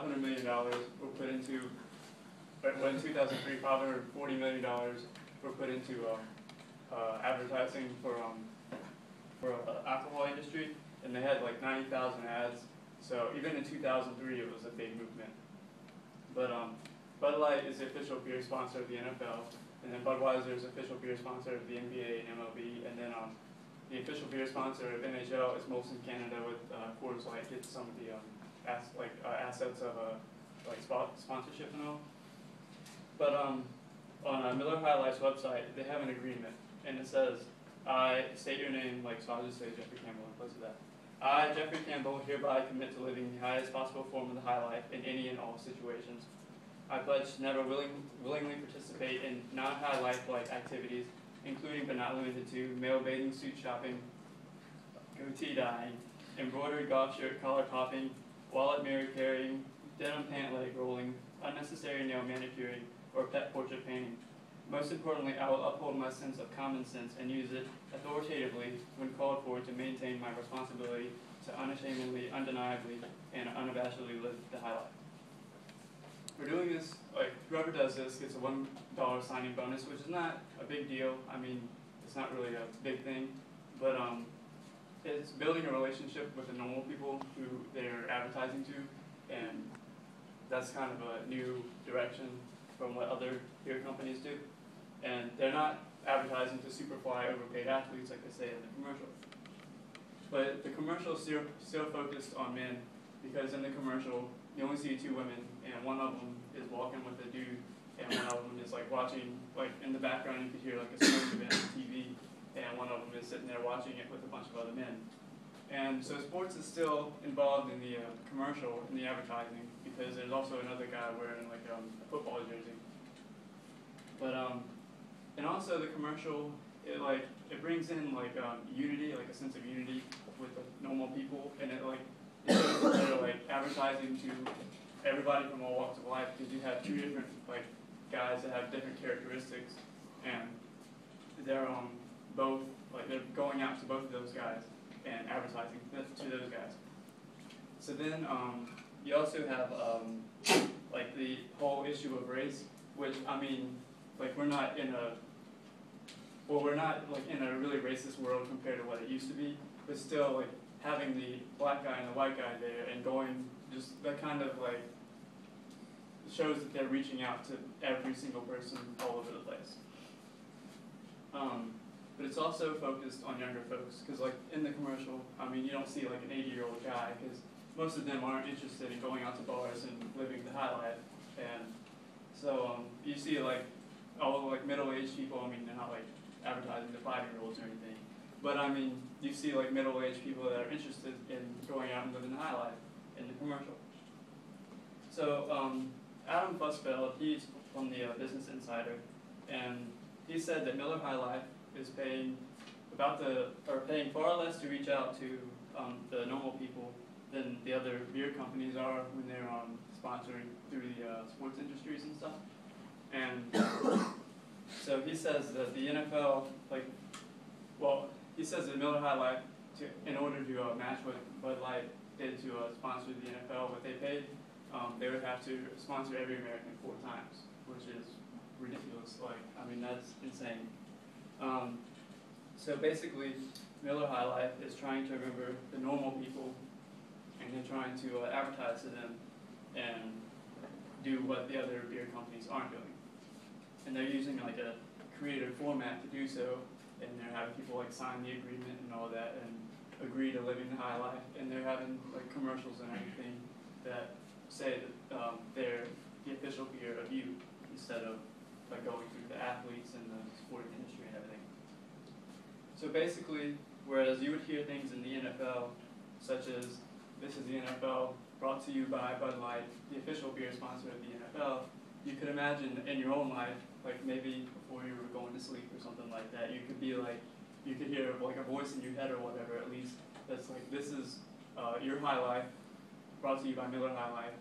$500 million were put into, well, in 2003, $540 million were put into advertising for alcohol industry, and they had like 90,000 ads. So even in 2003, it was a big movement. But Bud Light is the official beer sponsor of the NFL, and then Budweiser is the official beer sponsor of the NBA and MLB, and then the official beer sponsor of NHL is Molson Canada, with Coors Light gets some of the assets of sponsorship and all. But on Miller High Life's website, they have an agreement, and it says, I state your name, so I'll just say Jeffrey Campbell in place of that. I, Jeffrey Campbell, hereby commit to living the highest possible form of the high life in any and all situations. I pledge to never willingly participate in non-high life-like activities, including but not limited to male bathing suit shopping, goatee dyeing, embroidered golf shirt collar popping, wallet mirror carrying, denim pant leg rolling, unnecessary nail manicuring, or pet portrait painting. Most importantly, I will uphold my sense of common sense and use it authoritatively when called for to maintain my responsibility to unashamedly, undeniably, and unabashedly live the high life. We're doing this, whoever does this gets a $1 signing bonus, which is not a big deal. I mean, it's not really a big thing, but it's building a relationship with the normal people who they're advertising to, and that's kind of a new direction from what other beer companies do. And they're not advertising to superfly, overpaid athletes like they say in the commercial. But the commercial is still focused on men, because in the commercial, you only see two women, and one of them is walking with a dude, and one of them is watching, in the background you could hear a sports event on TV, and one of them is sitting there watching it with a bunch of other men. And so sports is still involved in the commercial, in the advertising, because there's also another guy wearing a football jersey. But and also the commercial, it brings in unity, a sense of unity with the normal people, and it shows that they're advertising to everybody from all walks of life, because you have two different guys that have different characteristics, and they're both they're going out to both of those guys and advertising to those guys. So then you also have the whole issue of race, which we're not in a really racist world compared to what it used to be, but still having the black guy and the white guy there and going, just that kind of shows that they're reaching out to every single person all over the place. But it's also focused on younger folks, because in the commercial, you don't see an 80-year-old guy, because most of them aren't interested in going out to bars and living the high life. And so you see all middle-aged people. They're not advertising to 5-year-olds or anything, but you see middle-aged people that are interested in going out and living the high life in the commercial. So Adam Busfeld, he's from the Business Insider, and he said that Miller High Life is paying far less to reach out to the normal people than the other beer companies are when they're sponsoring through the sports industries and stuff. And so he says that the NFL, he says that Miller High Life, in order to match what Bud Light did to sponsor the NFL, what they paid, they would have to sponsor every American 4 times, which is ridiculous. That's insane. So basically, Miller High Life is trying to remember the normal people, and they're trying to advertise to them and do what the other beer companies aren't doing. And they're using a creative format to do so, and they're having people sign the agreement and all that and agree to living the high life, and they're having commercials and everything that say that they're the official beer of you, instead of going through the athletes and the sporting industry and everything. So basically, whereas you would hear things in the NFL, such as, this is the NFL, brought to you by Bud Light, the official beer sponsor of the NFL, you could imagine in your own life, maybe before you were going to sleep or something like that, you could be you could hear a voice in your head or whatever, at least, that's this is your high life, brought to you by Miller High Life,